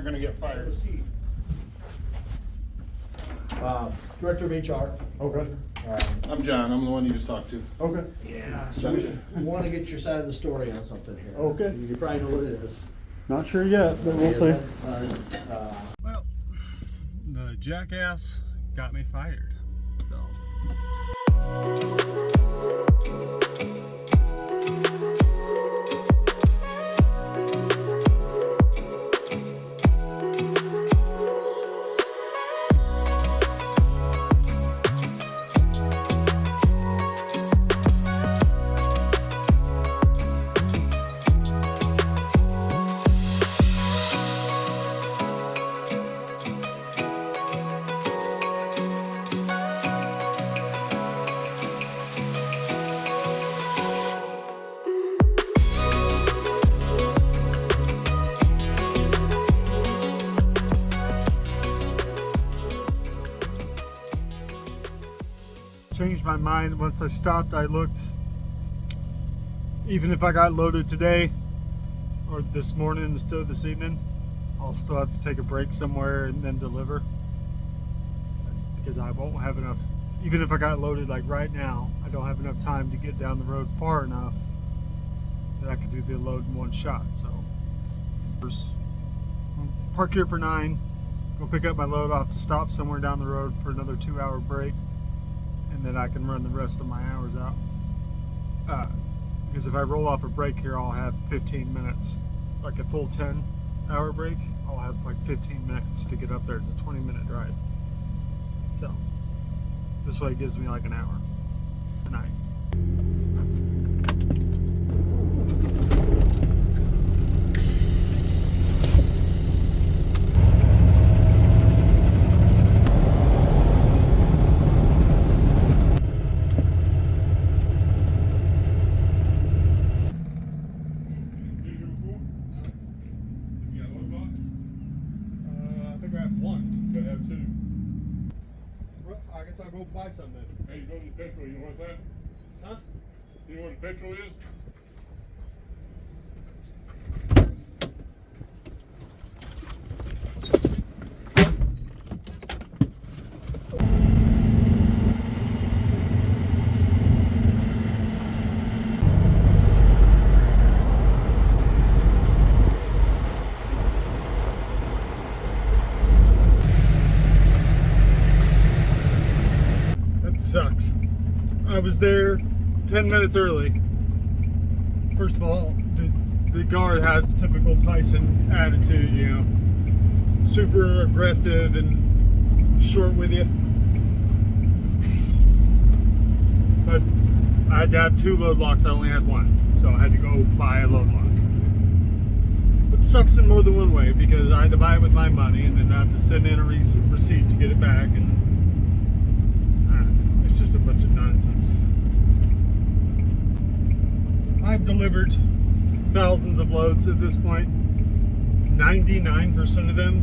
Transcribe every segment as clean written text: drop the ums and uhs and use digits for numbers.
aren't gonna get fired. Director of HR. Okay. I'm John, I'm the one you just talked to. Okay. Yeah, so we want to get your side of the story on something here. Okay. You probably know what it is. Not sure yet, but we'll see. Well, the jackass got me fired. So. Changed my mind once I stopped. I looked, even if I got loaded today or this morning instead of this evening, I'll still have to take a break somewhere and then deliver, because I won't have enough. Even if I got loaded like right now, I don't have enough time to get down the road far enough that I could do the load in one shot. So first, park here for 9, go pick up my load. I'll have to stop somewhere down the road for another 2-hour break, and then I can run the rest of my hours out. Because if I roll off a break here, I'll have 15 minutes, like a full 10-hour break. I'll have like 15 minutes to get up there. It's a 20-minute drive. So this way it gives me like an hour tonight. I guess I'll go buy some then. Hey, you go to the petrol, you know what's that? Huh? You know what the petrol is? Sucks. I was there 10 minutes early. First of all, the guard has the typical Tyson attitude, you know, super aggressive and short with you. But I had to have 2 load locks, I only had 1, so I had to go buy a load lock. It sucks in more than one way, because I had to buy it with my money and then I have to send in a receipt to get it back, and it's just a bunch of nonsense. I've delivered thousands of loads at this point. 99% of them,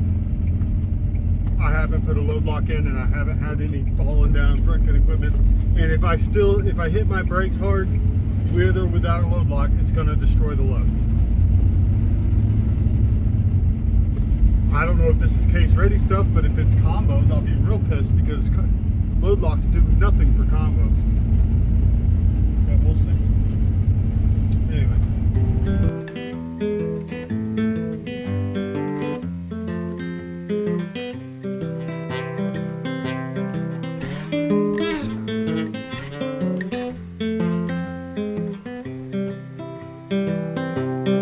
I haven't put a load lock in, and I haven't had any falling down broken equipment. And if I hit my brakes hard, with or without a load lock, it's going to destroy the load. I don't know if this is case ready stuff, but if it's combos, I'll be real pissed, because load locks do nothing for combos. But we'll see. Anyway.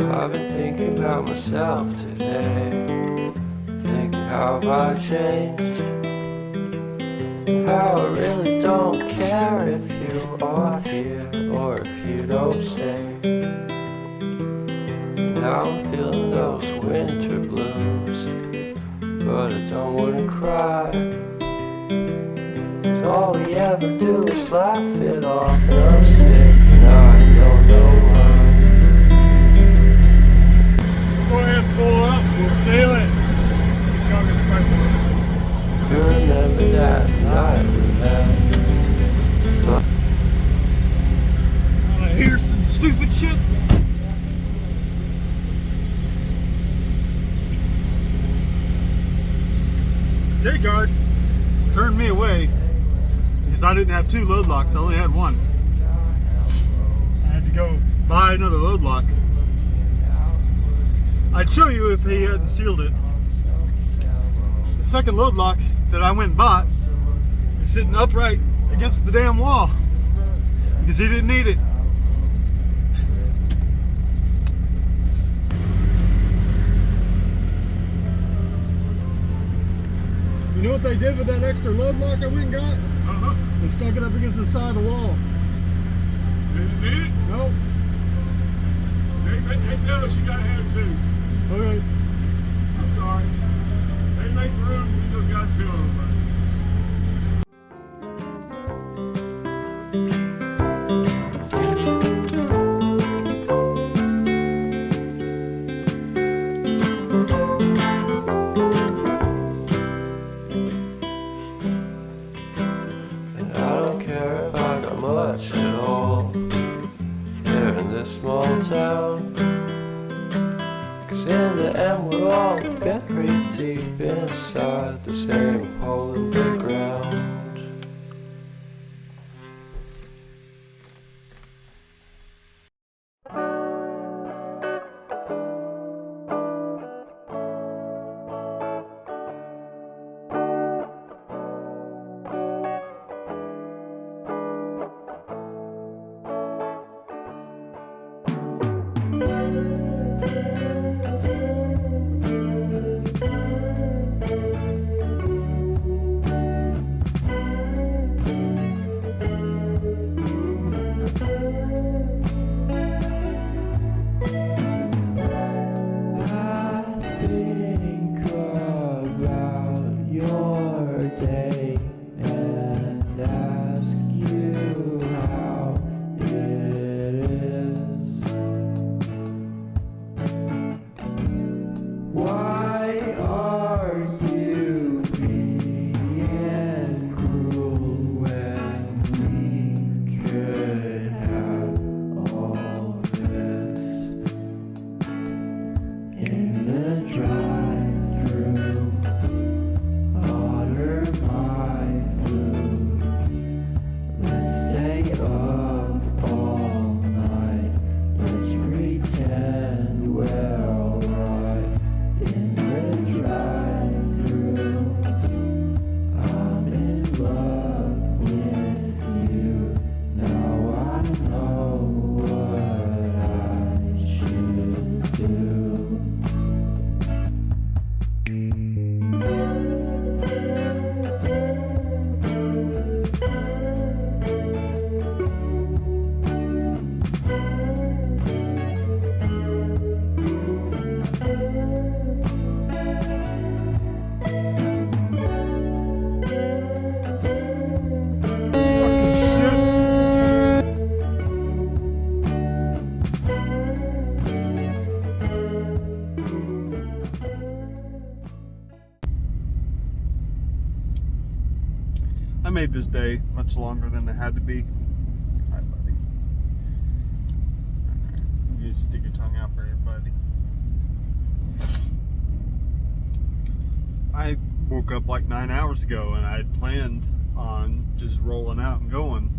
I've been thinking about myself today, thinking how have I changed. How I really don't care if you are here or if you don't stay. Now I'm feeling those winter blues, but I don't wanna cry. 'Cause all we ever do is laugh it off, and I'm sick and I don't know why. Go ahead, pull up, we'll sail it. You remember that night we met? Wanna hear some stupid shit? because I didn't have 2 load locks, I only had 1. I had to go buy another load lock. I'd show you if he hadn't sealed it. The second load lock that I went and bought is sitting upright against the damn wall because he didn't need it. You know what they did with that extra load lock I went and got? Uh-huh. They stuck it up against the side of the wall. Did it need it? Nope. They tell us you gotta have 2. Okay. I'm sorry. They make the rules, we just gotta tell everybody. And I don't care if I got much at all here in this small town, 'cause in the end we're all buried deep inside the same hole in the ground. I made this day much longer than it had to be. Hi, buddy. You stick your tongue out for everybody. I woke up like 9 hours ago and I had planned on just rolling out and going.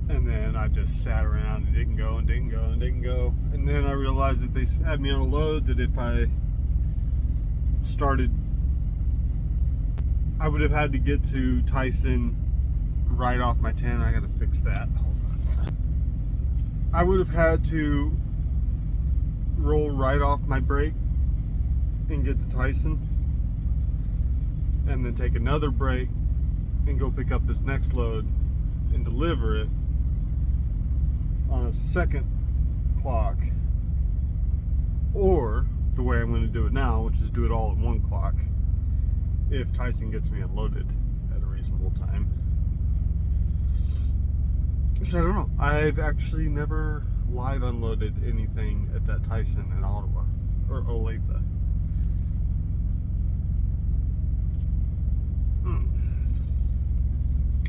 And then I just sat around and didn't go and didn't go and didn't go. And then I realized that they had me on a load that if I started, I would have had to get to Tyson right off my 10. I gotta fix that. Hold on. I would have had to roll right off my break and get to Tyson, and then take another break and go pick up this next load and deliver it on a second clock, or the way I'm going to do it now, which is do it all at 1 clock if Tyson gets me unloaded at a reasonable time. So I don't know. I've actually never live unloaded anything at that Tyson in Ottawa or Olathe.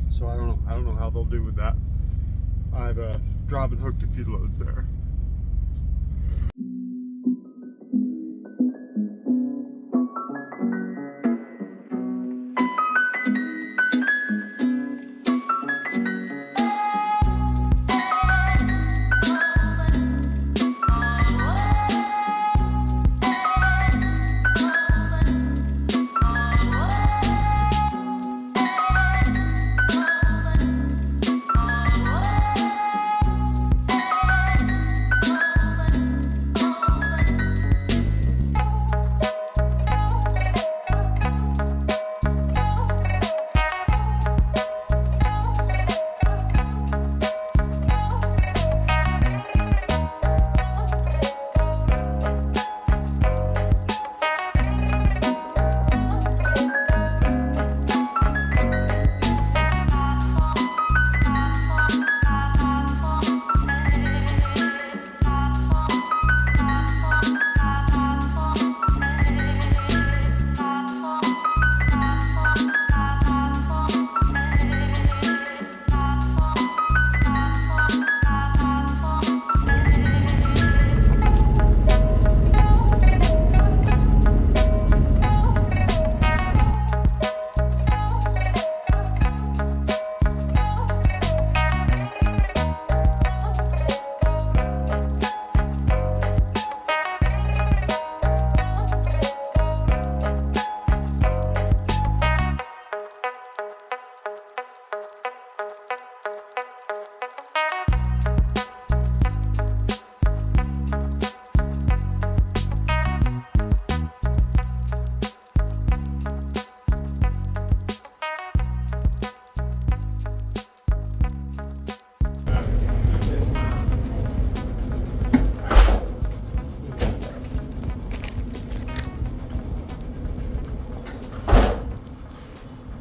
So I don't know. I don't know how they'll do with that. I've drop and hooked a few loads there.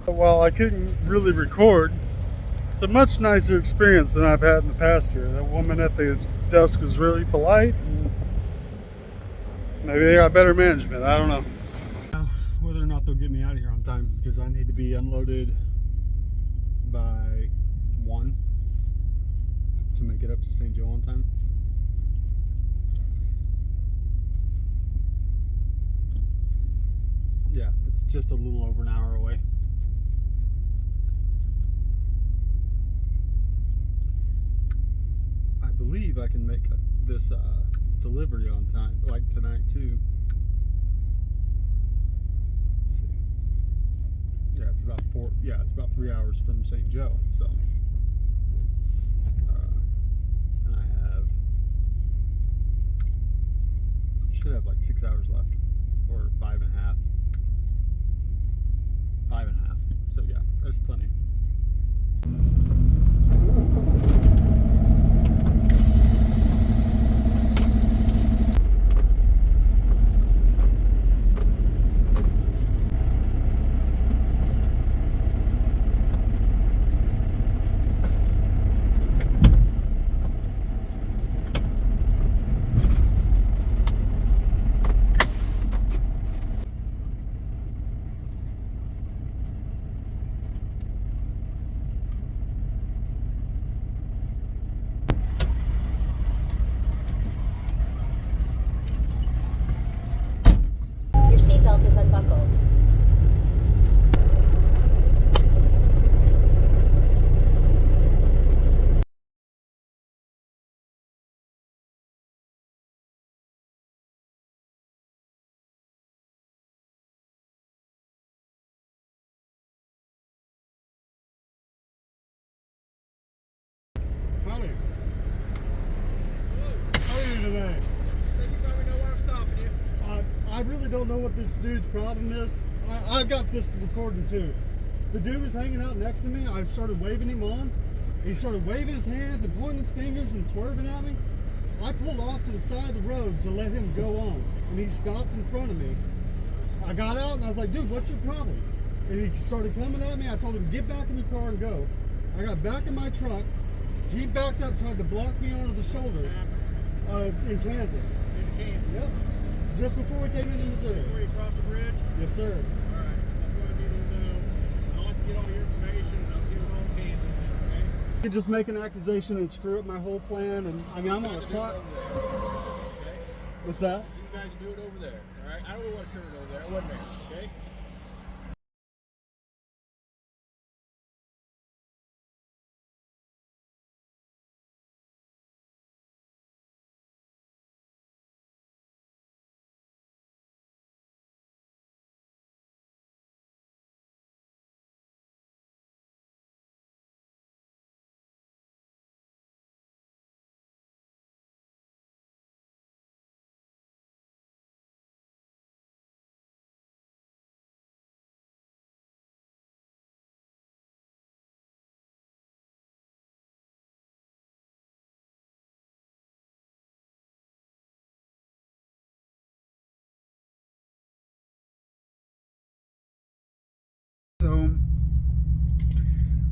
While I couldn't really record, it's a much nicer experience than I've had in the past here. That woman at the desk was really polite. And maybe they got better management. I don't know. Whether or not they'll get me out of here on time, because I need to be unloaded by 1 to make it up to St. Joe on time. Yeah, it's just a little over an hour away. I believe I can make this delivery on time, like tonight too. Let's see. Yeah, it's about 3 hours from St. Joe. So, and I should have like 6 hours left, or 5.5. 5.5. So yeah, that's plenty. Your seatbelt is unbuckled. Howdy. How are you today? You probably know why I'm stopping you. I really don't know what this dude's problem is. I got this recording too. The dude was hanging out next to me. I started waving him on. He started waving his hands and pointing his fingers and swerving at me. I pulled off to the side of the road to let him go on, and he stopped in front of me. I got out and I was like, dude, what's your problem? And he started coming at me. I told him, get back in your car and go. I got back in my truck. He backed up, tried to block me onto the shoulder in Kansas. In Kansas. Yep. Just before we came into Missouri. Before you cross the bridge? Yes, sir. Alright, that's what I need to know. I'll have to get all your information and I'll give it all to Kansas, okay? You could just make an accusation and screw up my whole plan, and I mean, I'm on a clock. Okay? What's that? You guys do it over there, alright? I don't know what occurred over there. I wasn't there, okay? So,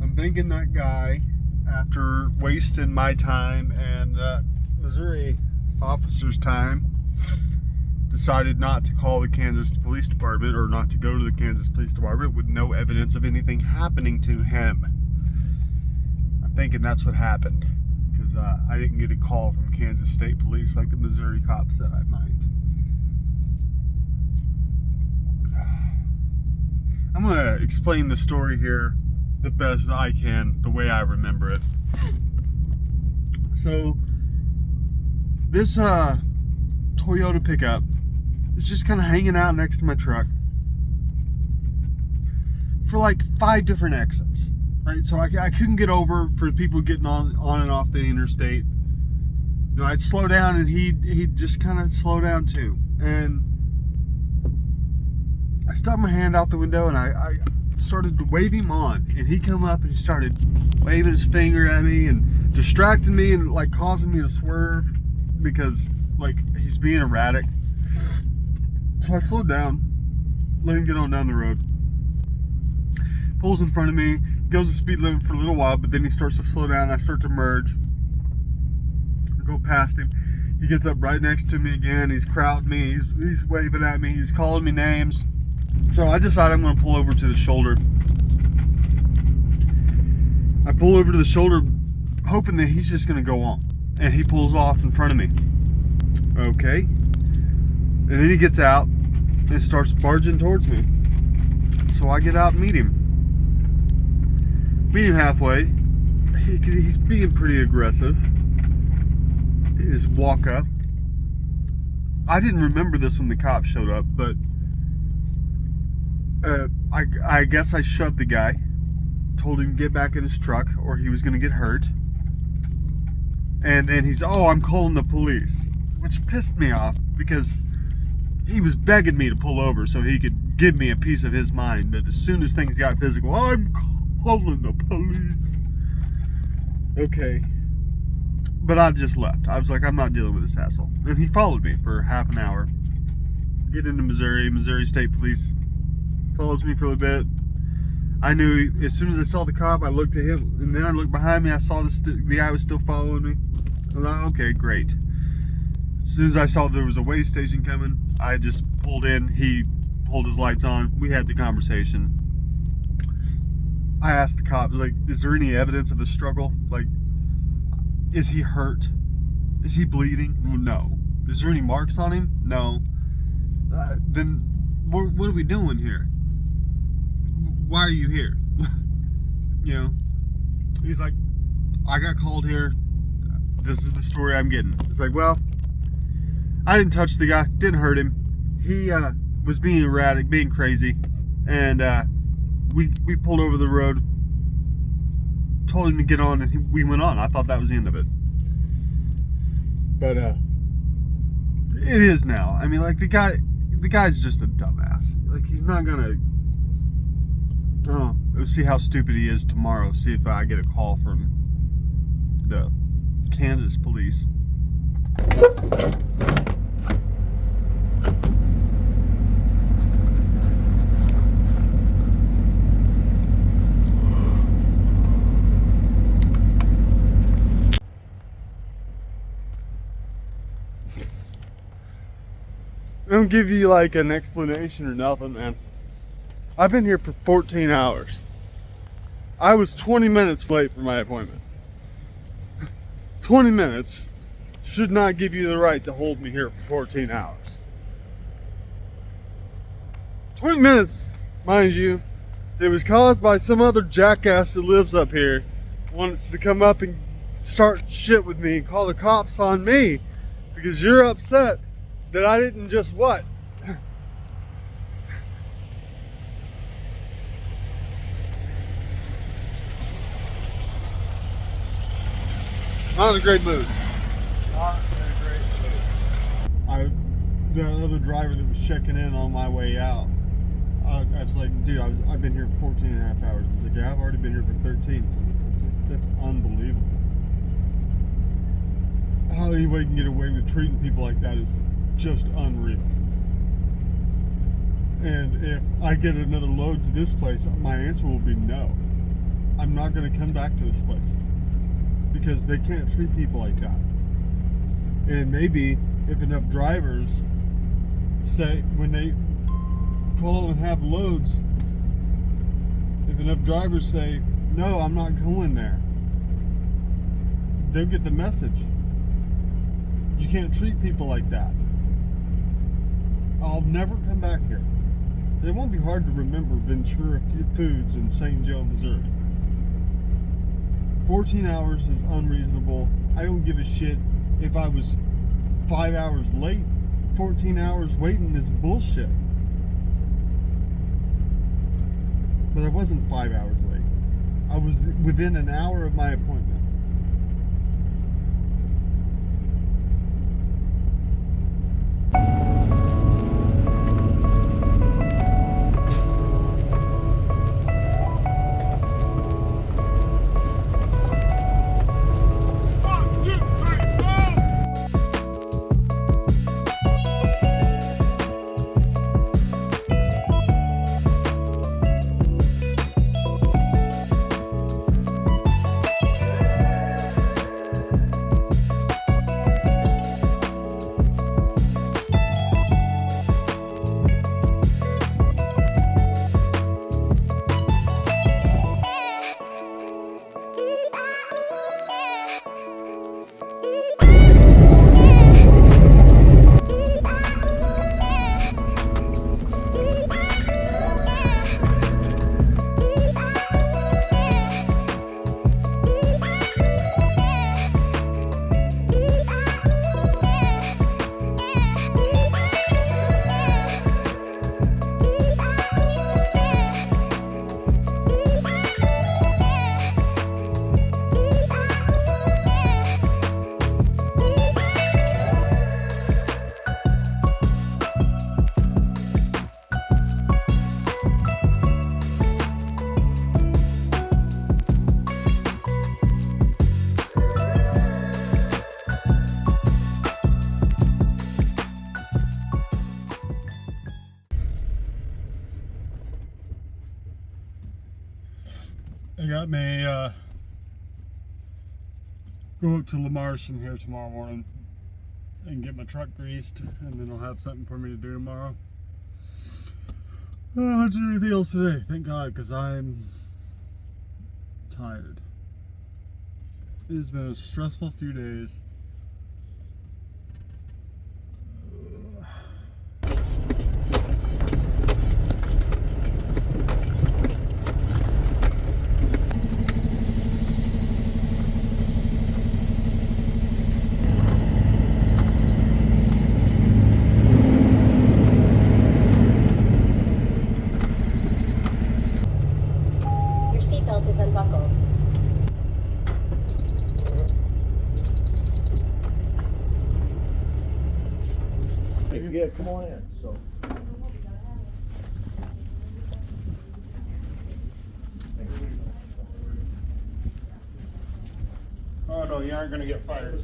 I'm thinking that guy, after wasting my time and that Missouri officer's time, decided not to call the Kansas Police Department, or not to go to the Kansas Police Department with no evidence of anything happening to him. I'm thinking that's what happened, because I didn't get a call from Kansas State Police like the Missouri cops said I might. I'm going to explain the story here the best I can, the way I remember it. So, this Toyota pickup is just kind of hanging out next to my truck for like 5 different exits, right? So I couldn't get over for people getting on and off the interstate. You know, I'd slow down and he'd just kind of slow down too. And I stuck my hand out the window and I started to wave him on, and he come up and he started waving his finger at me and distracting me and like causing me to swerve because like he's being erratic. So I slowed down, let him get on down the road. pulls in front of me, goes the speed limit for a little while, but then he starts to slow down. I start to merge, go past him. He gets up right next to me again. He's crowding me. He's waving at me. He's calling me names. So I decide I'm going to pull over to the shoulder. I pull over to the shoulder, hoping that he's just going to go on. And he pulls off in front of me. Okay. And then he gets out and starts barging towards me. So I get out and meet him. Meet him halfway. He's being pretty aggressive. His walk up. I didn't remember this when the cops showed up, but I guess I shoved the guy. Told him to get back in his truck or he was going to get hurt. And then he's, oh, I'm calling the police. Which pissed me off because he was begging me to pull over so he could give me a piece of his mind. But as soon as things got physical, I'm calling the police. Okay. But I just left. I was like, I'm not dealing with this asshole. And he followed me for half an hour. Get into Missouri State Police follows me for a little bit. I knew as soon as I saw the cop, I looked at him, and then I looked behind me. I saw the guy was still following me. I was like, okay, great. As soon as I saw there was a way station coming, I just pulled in. He pulled his lights on. We had the conversation. I asked the cop, like, is there any evidence of a struggle? Like, is he hurt? Is he bleeding? No. Is there any marks on him? No. Then what are we doing here? Why are you here? You know, he's like, I got called here. This is the story I'm getting. It's like, well, I didn't touch the guy, didn't hurt him. He was being erratic, being crazy, and we pulled over the road, told him to get on, and we went on. I thought that was the end of it, but it is now. I mean, like, the guy's just a dumbass. Like, he's not gonna. Oh, let's see how stupid he is tomorrow. See if I get a call from the Kansas police. I don't give you like an explanation or nothing, man. I've been here for 14 hours. I was 20 minutes late for my appointment. 20 minutes should not give you the right to hold me here for 14 hours. 20 minutes, mind you, it was caused by some other jackass that lives up here, wants to come up and start shit with me and call the cops on me because you're upset that I didn't just what? Not in a great mood. Not in a great mood. That other driver that was checking in on my way out, I was like, dude, I've been here for 14 and a half hours. He's like, yeah, I've already been here for 13. It's like, that's unbelievable. How anybody can get away with treating people like that is just unreal. And if I get another load to this place, my answer will be no. I'm not going to come back to this place. Because they can't treat people like that. And maybe if enough drivers say, when they call and have loads, if enough drivers say, no, I'm not going there, they'll get the message. You can't treat people like that. I'll never come back here. It won't be hard to remember Ventura Foods in St. Joe, Missouri. 14 hours is unreasonable. I don't give a shit if I was 5 hours late. 14 hours waiting is bullshit. But I wasn't 5 hours late. I was within an hour of my appointment. I got me go up to Lamar's from here tomorrow morning and get my truck greased, and then I'll have something for me to do tomorrow. I don't have to do anything else today, thank God, because I'm tired. It has been a stressful few days. Your seatbelt is unbuckled. Yeah, come on in, so. Oh no, you aren't gonna get fired.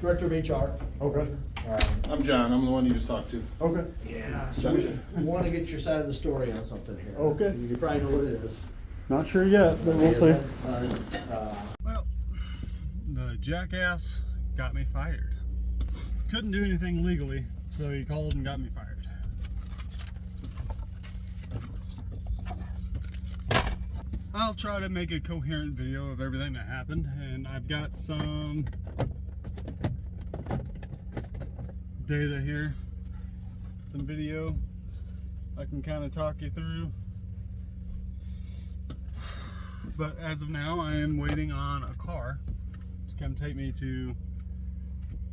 Director of HR. Okay. I'm John, I'm the one you just talked to. Okay. Yeah, so we want to get your side of the story on something here. Okay. You probably know what it is. Not sure yet, but we'll see. Uh, Well, the jackass got me fired. Couldn't do anything legally, so he called and got me fired. I'll try to make a coherent video of everything that happened, and I've got some data here, some video I can kind of talk you through. But as of now, I am waiting on a car to come take me to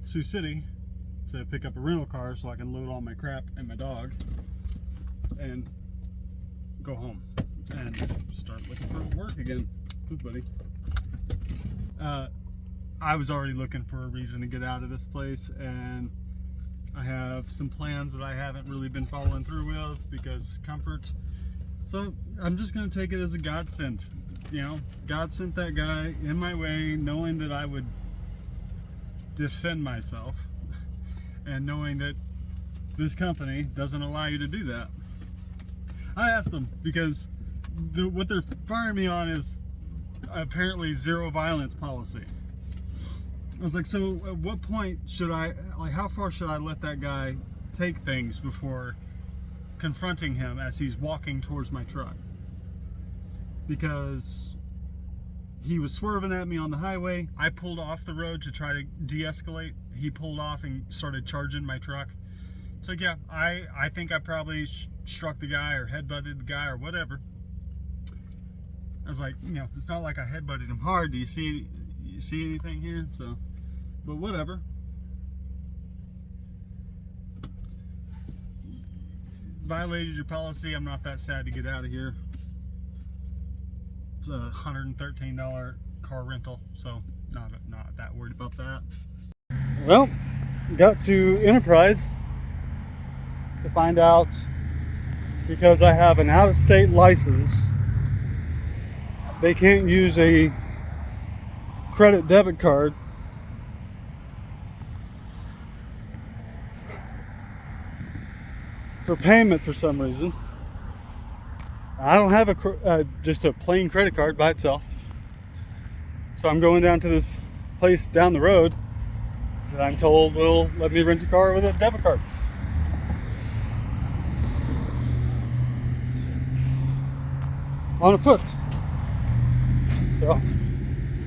Sioux City to pick up a rental car so I can load all my crap and my dog and go home and start looking for work again. Ooh, buddy. I was already looking for a reason to get out of this place, and I have some plans that I haven't really been following through with because comfort. So I'm just going to take it as a godsend. You know, God sent that guy in my way knowing that I would defend myself and knowing that this company doesn't allow you to do that. I asked them because what they're firing me on is apparently zero violence policy. I was like, so at what point should I, like, how far should I let that guy take things before confronting him as he's walking towards my truck? Because he was swerving at me on the highway. I pulled off the road to try to de-escalate. He pulled off and started charging my truck. It's like, yeah, I think I probably struck the guy or headbutted the guy or whatever. I was like, you know, it's not like I headbutted him hard. Do you see anything here? So, but whatever. Violated your policy. I'm not that sad to get out of here. It's a $113 car rental, so not that worried about that. Well, got to Enterprise to find out, because I have an out-of-state license, they can't use a credit debit card for payment for some reason. I don't have just a plain credit card by itself. So I'm going down to this place down the road that I'm told will let me rent a car with a debit card. On foot. So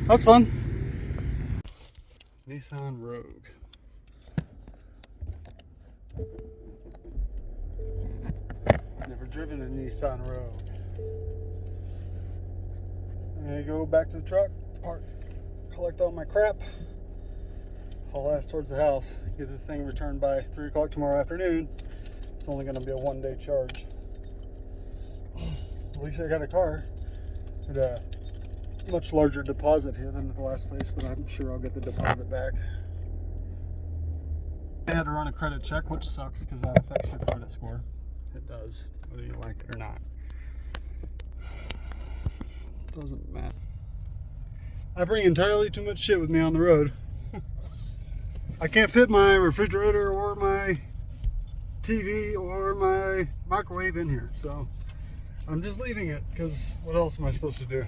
that's fun. Nissan Rogue. Never driven a Nissan Rogue. I'm gonna go back to the truck, park, collect all my crap, haul ass towards the house, get this thing returned by 3 o'clock tomorrow afternoon. It's only gonna be a 1-day charge. At least I got a car with a much larger deposit here than at the last place, but I'm sure I'll get the deposit back. I had to run a credit check, which sucks because that affects your credit score. It does, whether you like it or not. Doesn't matter. I bring entirely too much shit with me on the road. I can't fit my refrigerator or my TV or my microwave in here, so I'm just leaving it because what else am I supposed to do?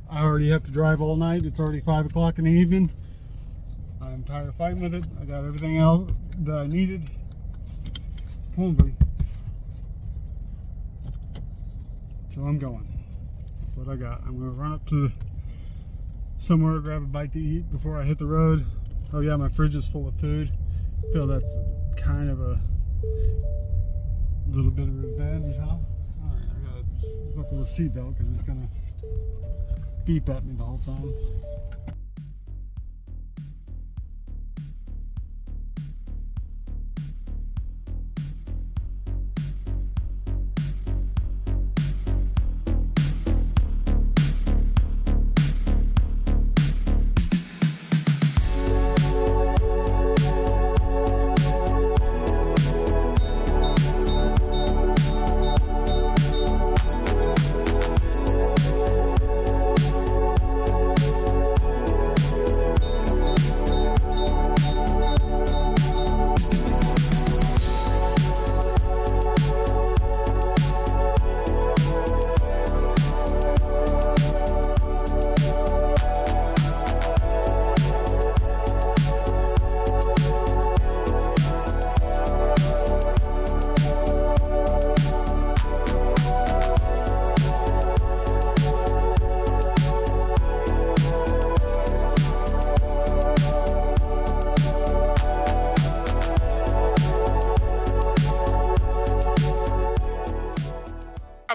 I already have to drive all night. It's already 5 o'clock in the evening. I'm tired of fighting with it. I got everything else that I needed. Come on, buddy. So I'm going. That's what I got. I'm going to run up to somewhere, grab a bite to eat before I hit the road. Oh yeah, my fridge is full of food. I feel that's kind of a little bit of revenge, huh? Alright, I gotta buckle the seatbelt because it's gonna beep at me the whole time.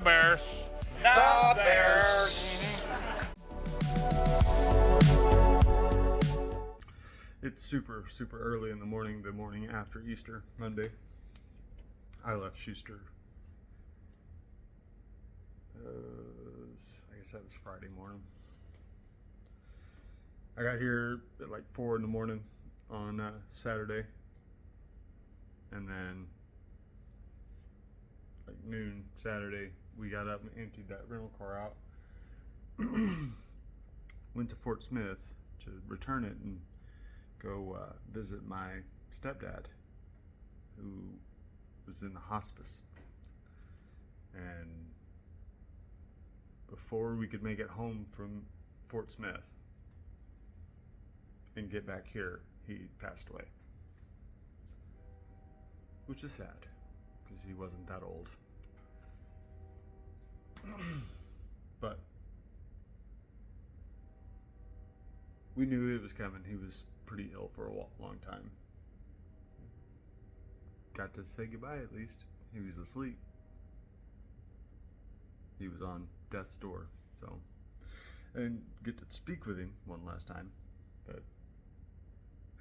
Bears. The Bears. It's super early in the morning after Easter, Monday. I left Schuster. I guess that was Friday morning. I got here at like 4 in the morning on Saturday. And then like noon Saturday, we got up and emptied that rental car out. Went to Fort Smith to return it and go visit my stepdad, who was in the hospice. And before we could make it home from Fort Smith and get back here, he passed away. Which is sad, because he wasn't that old. But we knew it was coming. He was pretty ill for a long time. Got to say goodbye at least. He was asleep. He was on death's door, so I didn't get to speak with him one last time, but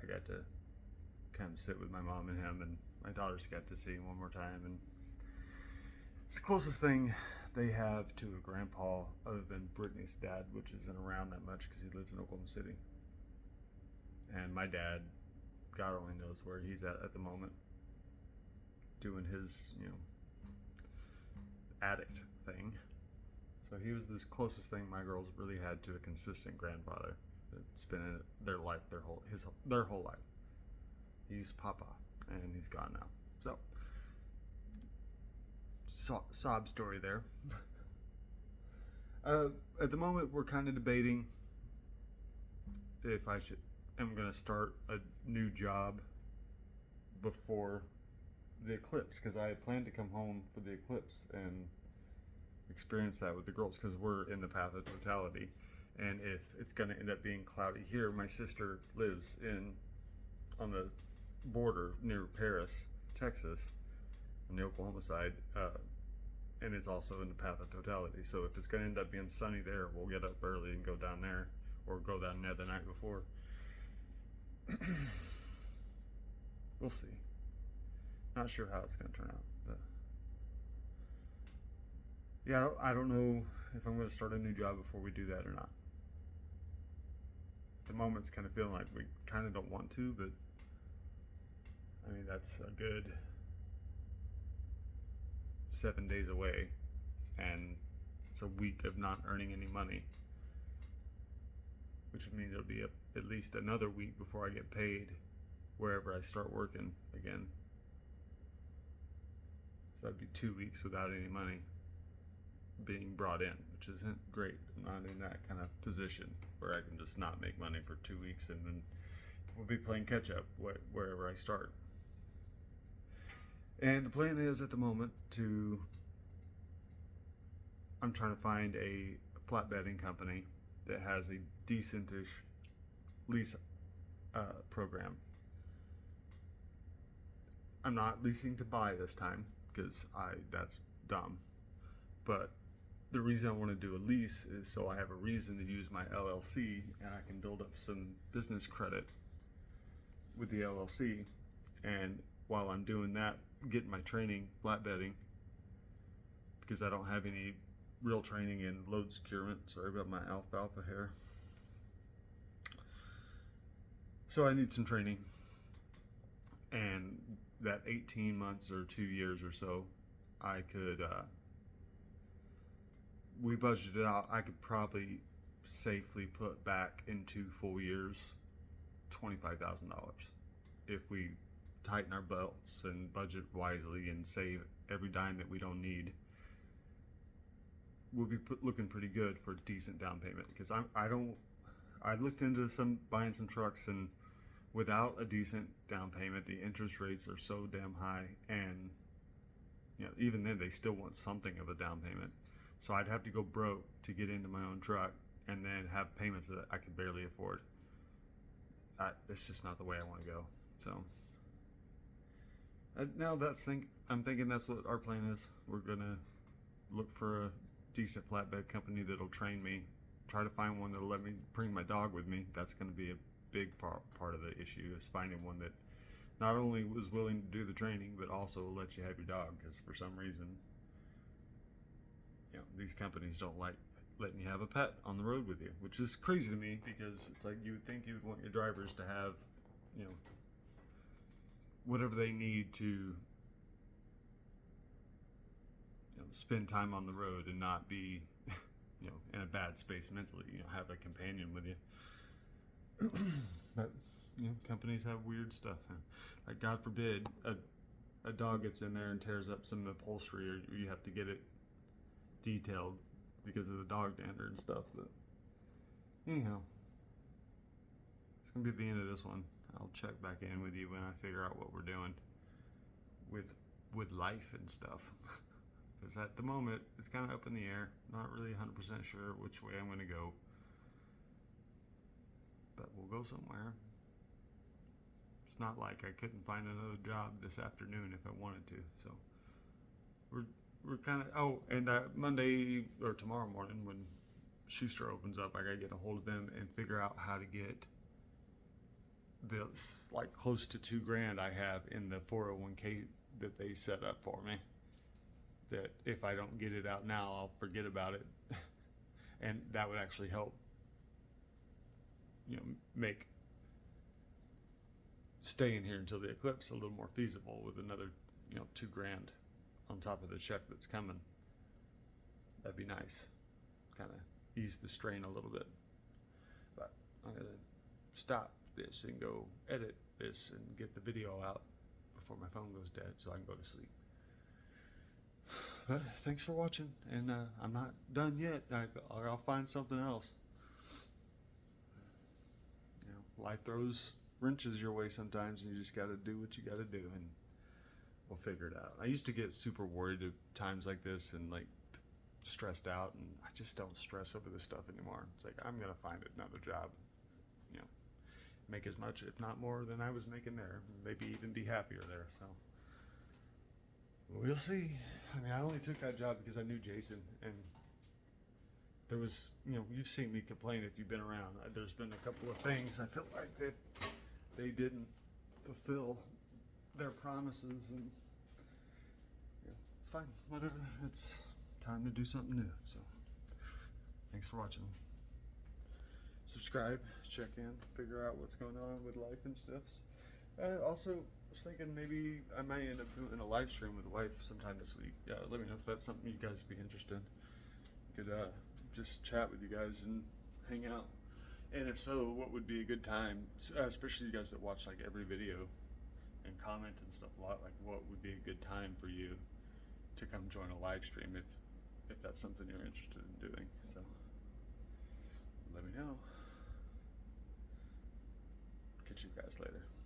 I got to kind of sit with my mom and him, and my daughters got to see him one more time, and it's the closest thing they have to a grandpa other than Brittany's dad, which isn't around that much because he lives in Oklahoma City. And my dad, God only knows where he's at the moment, doing his, addict thing. So he was this closest thing my girls really had to a consistent grandfather that's been in their life, their whole life. He's Papa, and he's gone now. So, sob story there. At the moment, we're kind of debating if I'm going to start a new job before the eclipse, because I had planned to come home for the eclipse and experience that with the girls, because we're in the path of totality. And if it's going to end up being cloudy here, my sister lives on the border near Paris, Texas, on the Oklahoma side, and it's also in the path of totality. So if it's going to end up being sunny there, we'll get up early and go down there, or go down there the night before. We'll see. Not sure how it's going to turn out, but yeah, I don't know if I'm going to start a new job before we do that or not. At the moment, it's kind of feeling like we kind of don't want to, but I mean, that's a good 7 days away, and it's a week of not earning any money, which would mean it'll be at least another week before I get paid wherever I start working again. So that'd be 2 weeks without any money. being brought in, which isn't great. I'm not in that kind of position where I can just not make money for 2 weeks and then we'll be playing catch up wherever I start. And the plan is at the moment I'm trying to find a flatbedding company that has a decentish lease program. I'm not leasing to buy this time because that's dumb. But the reason I want to do a lease is so I have a reason to use my LLC and I can build up some business credit with the LLC. And while I'm doing that, getting my training flatbedding, because I don't have any real training in load securement. Sorry about my alfalfa hair. So I need some training, and that 18 months or 2 years or so, I could we budgeted out, I could probably safely put back in 2 full years $25,000 if we tighten our belts and budget wisely and save every dime that we don't need. We'll be looking pretty good for a decent down payment, because I looked into buying some trucks, and without a decent down payment, the interest rates are so damn high, and even then they still want something of a down payment. So I'd have to go broke to get into my own truck and then have payments that I could barely afford. It's just not the way I want to go. So now I'm thinking that's what our plan is. We're gonna look for a decent flatbed company that'll train me. Try to find one that'll let me bring my dog with me. That's going to be a big part of the issue, is finding one that not only was willing to do the training but also will let you have your dog, because for some reason these companies don't like letting you have a pet on the road with you, which is crazy to me, because it's like you would think you would want your drivers to have whatever they need to spend time on the road and not be in a bad space mentally, have a companion with you. But companies have weird stuff, like God forbid a dog gets in there and tears up some upholstery, or you have to get it detailed because of the dog dander and stuff. But anyhow, it's gonna be the end of this one. I'll check back in with you when I figure out what we're doing with life and stuff. Because at the moment it's kind of up in the air, not really 100% sure which way I'm going to go, but we'll go somewhere. It's not like I couldn't find another job this afternoon if I wanted to. So we're kind of and Monday or tomorrow morning when Schuster opens up, I gotta get a hold of them and figure out how to get the close to $2,000 I have in the 401k that they set up for me. That if I don't get it out now, I'll forget about it. And that would actually help, make staying here until the eclipse a little more feasible, with another, $2,000 on top of the check that's coming. That'd be nice. Kind of ease the strain a little bit. But I'm gonna stop this and go edit this and get the video out before my phone goes dead so I can go to sleep. But thanks for watching, and I'm not done yet. I'll find something else. Life throws wrenches your way sometimes, and you just got to do what you got to do, and we'll figure it out. I used to get super worried at times like this and stressed out, and I just don't stress over this stuff anymore. It's like I'm gonna find another job, make as much, if not more, than I was making there. Maybe even be happier there. So we'll see. I only took that job because I knew Jason, and there was, you've seen me complain if you've been around. There's been a couple of things I feel like that they didn't fulfill their promises, and it's fine, whatever. It's time to do something new. So thanks for watching. Subscribe, check in, figure out what's going on with life and stuff. Also, I was thinking maybe I might end up doing a live stream with the wife sometime this week. Let me know if that's something you guys would be interested in. Could just chat with you guys and hang out. And if so, what would be a good time, especially you guys that watch every video and comment and stuff a lot, what would be a good time for you to come join a live stream? if that's something you're interested in doing. So let me know. Catch you guys later.